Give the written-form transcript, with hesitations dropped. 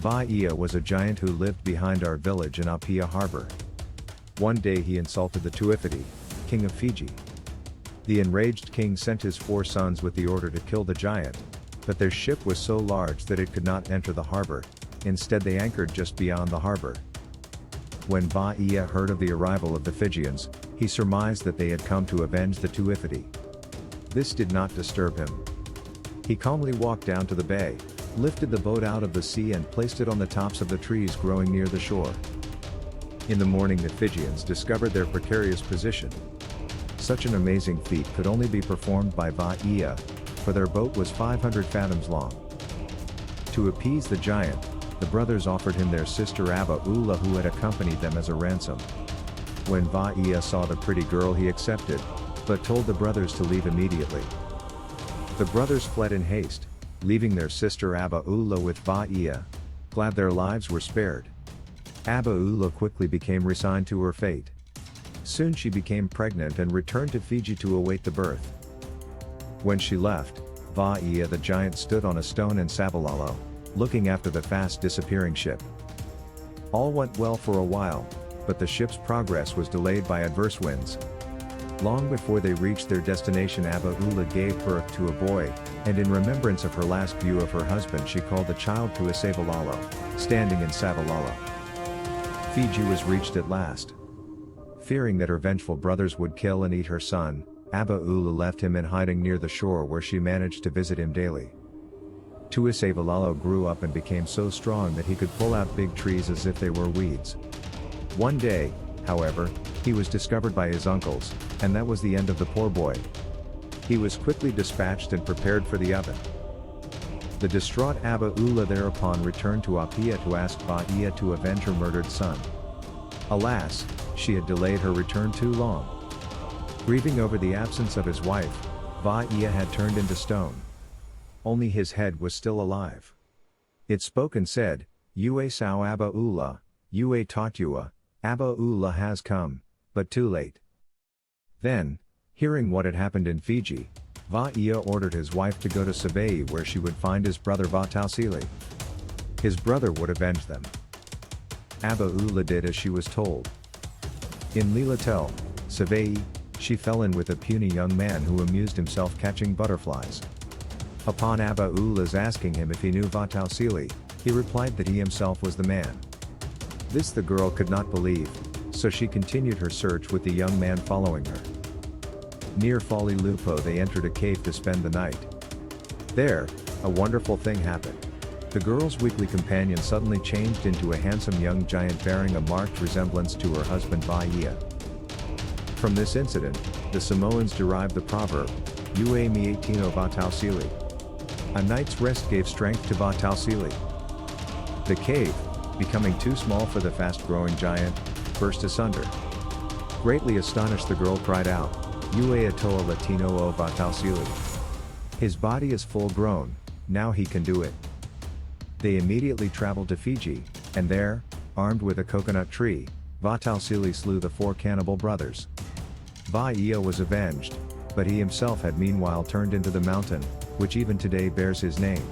Vaea was a giant who lived behind our village in Apia harbor. One day he insulted the Tuifiti, king of Fiji. The enraged king sent his 4 sons with the order to kill the giant, but their ship was so large that it could not enter the harbor. Instead they anchored just beyond the harbor. When Vaea heard of the arrival of the Fijians, he surmised that they had come to avenge the Tuifiti. This did not disturb him. He calmly walked down to the bay, lifted the boat out of the sea and placed it on the tops of the trees growing near the shore. In the morning the Fijians discovered their precarious position. Such an amazing feat could only be performed by Vaea, for their boat was 500 fathoms long. To appease the giant, the brothers offered him their sister Apaula, who had accompanied them as a ransom. When Vaea saw the pretty girl he accepted, but told the brothers to leave immediately. The brothers fled in haste, leaving their sister Apaula with Vaea, glad their lives were spared. Apaula quickly became resigned to her fate. Soon she became pregnant and returned to Fiji to await the birth. When she left, Vaea the giant stood on a stone in Samoan, looking after the fast disappearing ship. All went well for a while, but the ship's progress was delayed by adverse winds. Long before they reached their destination, Apaula gave birth to a boy, and in remembrance of her last view of her husband she called the child Tuifiti, standing in Samoan. Fiji was reached at last. Fearing that her vengeful brothers would kill and eat her son, Apaula left him in hiding near the shore, where she managed to visit him daily. Tuifiti grew up and became so strong that he could pull out big trees as if they were weeds. One day, however, he was discovered by his uncles, and that was the end of the poor boy. He was quickly dispatched and prepared for the oven. The distraught Apaula thereupon returned to Apia to ask Vaea to avenge her murdered son. Alas, she had delayed her return too long. Grieving over the absence of his wife, Vaea had turned into stone. Only his head was still alive. It spoke and said, "Ue sao Apaula, Ue tatua, Apaula has come, but too late." Then, hearing what had happened in Fiji, Vaea ordered his wife to go to Vaea, where she would find his brother Fathoms. His brother would avenge them. Apaula did as she was told. In Lila Vaea, she fell in with a puny young man who amused himself catching butterflies. Upon Apaula's asking him if he knew Fathoms, he replied that he himself was the man. This the girl could not believe, so she continued her search with the young man following her. Near Fali Lupo they entered a cave to spend the night. There, a wonderful thing happened. The girl's weakly companion suddenly changed into a handsome young giant bearing a marked resemblance to her husband Vaea. From this incident, the Samoans derived the proverb, "Ue mi atino Fathoms." A night's rest gave strength to Fathoms. The cave, becoming too small for the fast-growing giant, burst asunder. Greatly astonished, the girl cried out, "Ue atoa latino o Fathoms." His body is full grown, now he can do it. They immediately traveled to Fiji, and there, armed with a coconut tree, Fathoms slew the 4 cannibal brothers. Vaea was avenged, but he himself had meanwhile turned into the mountain, which even today bears his name.